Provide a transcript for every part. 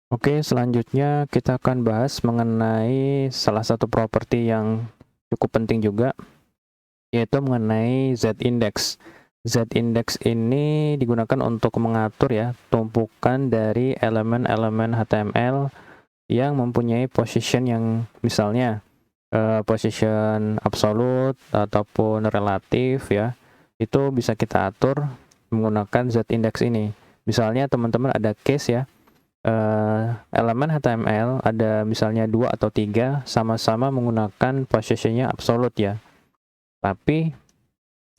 Oke, selanjutnya kita akan bahas mengenai salah satu properti yang cukup penting juga, yaitu mengenai Z-index. Z-index ini digunakan untuk mengatur ya tumpukan dari elemen-elemen HTML yang mempunyai position yang misalnya position absolute ataupun relatif ya. Itu bisa kita atur menggunakan Z-index ini. Misalnya teman-teman ada case ya, elemen HTML ada misalnya 2 atau 3 sama-sama menggunakan positionnya absolute ya, tapi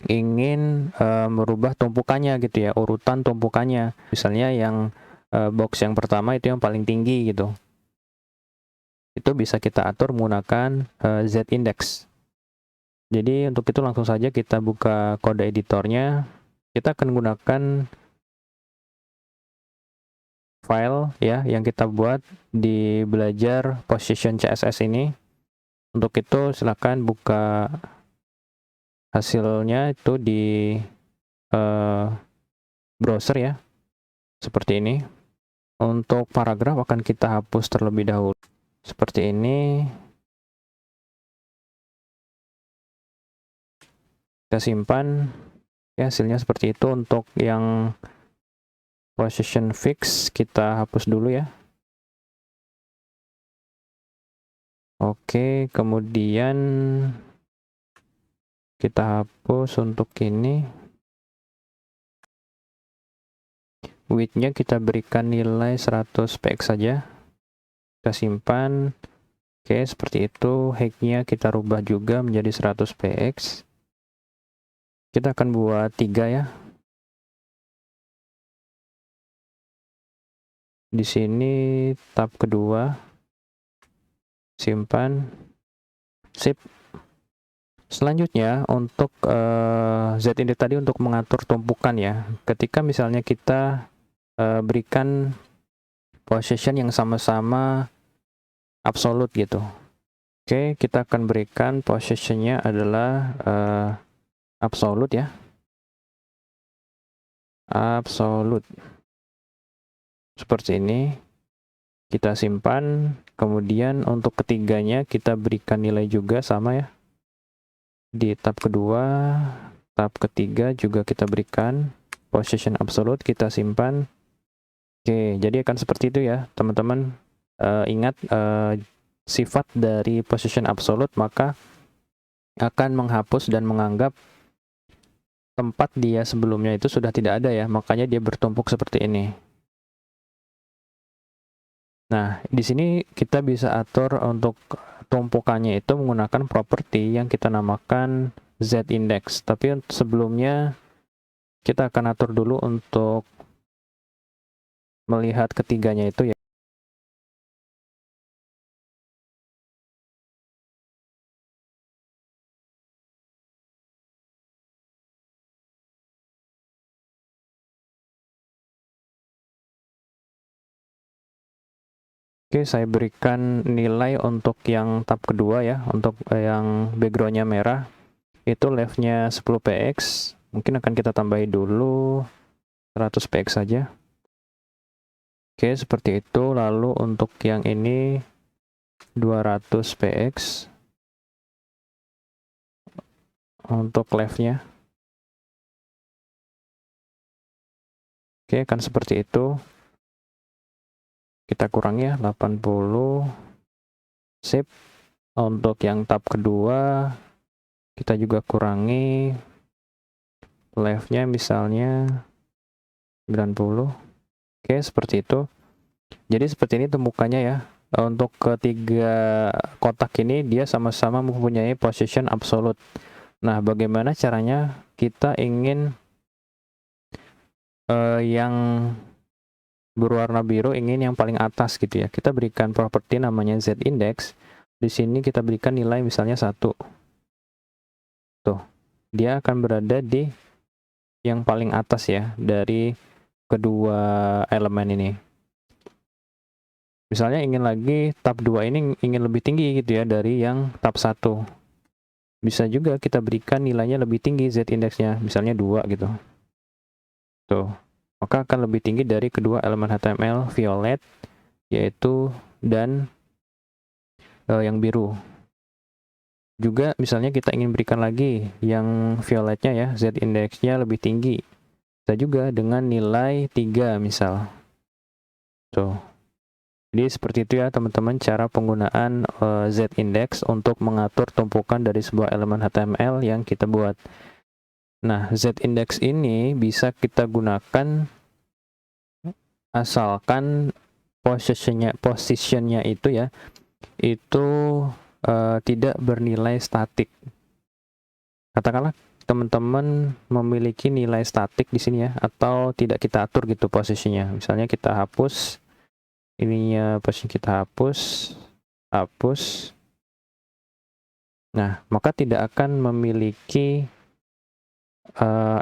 ingin merubah tumpukannya gitu ya, urutan tumpukannya. Misalnya yang box yang pertama itu yang paling tinggi gitu. Itu bisa kita atur menggunakan Z-index. Jadi untuk itu langsung saja kita buka kode editornya. Kita akan gunakan file ya yang kita buat di belajar position CSS ini. Untuk itu silakan buka hasilnya itu di browser ya, seperti ini. Untuk paragraf akan kita hapus terlebih dahulu, seperti ini. Kita simpan ya, hasilnya seperti itu. Untuk yang position fix kita hapus dulu ya. Oke, kemudian kita hapus untuk ini. Width-nya kita berikan nilai 100 px saja. Kita simpan. Oke, seperti itu. Height-nya kita rubah juga menjadi 100 px. Kita akan buat 3 ya. Di sini tab kedua. Simpan. Sip. Selanjutnya untuk Z-index tadi untuk mengatur tumpukan ya. Ketika misalnya kita berikan position yang sama-sama absolute gitu. Oke, kita akan berikan positionnya adalah absolute ya. Absolute. Seperti ini. Kita simpan. Kemudian untuk ketiganya kita berikan nilai juga sama ya. Di tab kedua, tab ketiga juga kita berikan position absolute, kita simpan. Oke, jadi akan seperti itu ya teman-teman. Ingat sifat dari position absolute maka akan menghapus dan menganggap tempat dia sebelumnya itu sudah tidak ada ya, makanya dia bertumpuk seperti ini. Nah, di sini kita bisa atur untuk tumpukannya itu menggunakan properti yang kita namakan Z-index. Tapi sebelumnya kita akan atur dulu untuk melihat ketiganya itu ya. Oke, saya berikan nilai untuk yang tab kedua ya, untuk yang backgroundnya merah, itu left-nya 10 px, mungkin akan kita tambahi dulu 100 px saja. Oke, seperti itu. Lalu untuk yang ini 200 px untuk left-nya. Oke, akan seperti itu. Kita kurangi ya, 80. Sip. Untuk yang tab kedua, kita juga kurangi left-nya misalnya 90. Oke, seperti itu. Jadi seperti ini tumpukannya ya. Untuk ketiga kotak ini, dia sama-sama mempunyai position absolute. Nah, bagaimana caranya kita ingin yang berwarna biru ingin yang paling atas gitu ya. Kita berikan properti namanya Z-index. Di sini kita berikan nilai misalnya 1. Tuh, dia akan berada di yang paling atas ya dari kedua elemen ini. Misalnya ingin lagi tab 2 ini ingin lebih tinggi gitu ya dari yang tab 1. Bisa juga kita berikan nilainya lebih tinggi Z-indexnya, misalnya 2 gitu. Tuh, maka akan lebih tinggi dari kedua elemen HTML violet yaitu dan yang biru. Juga misalnya kita ingin berikan lagi yang violetnya ya, z-indexnya lebih tinggi. Bisa juga dengan nilai 3 misal. Tuh. Jadi seperti itu ya teman-teman cara penggunaan z-index untuk mengatur tumpukan dari sebuah elemen HTML yang kita buat. Nah, z-index ini bisa kita gunakan asalkan positionnya itu ya, itu tidak bernilai statik. Katakanlah teman-teman memiliki nilai statik di sini ya, atau tidak kita atur gitu posisinya. Misalnya kita hapus ininya, posisi kita hapus. Nah, maka tidak akan memiliki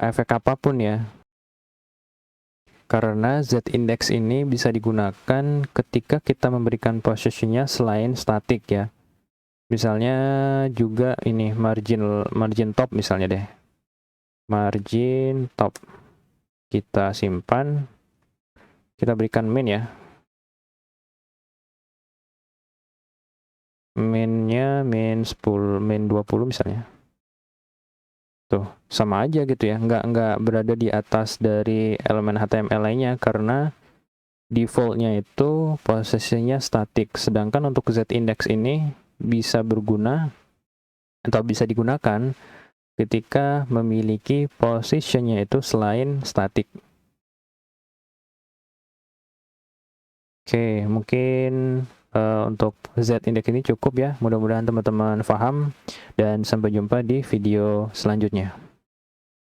efek apapun ya. Karena z-index ini bisa digunakan ketika kita memberikan posisinya selain statik ya. Misalnya juga ini margin top misalnya deh. Margin top. Kita simpan. Kita berikan min ya. Minnya min 10, min 20 misalnya. Tuh, sama aja gitu ya. Nggak berada di atas dari elemen HTML lainnya karena defaultnya itu posisinya statik. Sedangkan untuk z-index ini bisa berguna atau bisa digunakan ketika memiliki positionnya itu selain statik. Oke, mungkin untuk z-index ini cukup ya. Mudah-mudahan teman-teman paham dan sampai jumpa di video selanjutnya.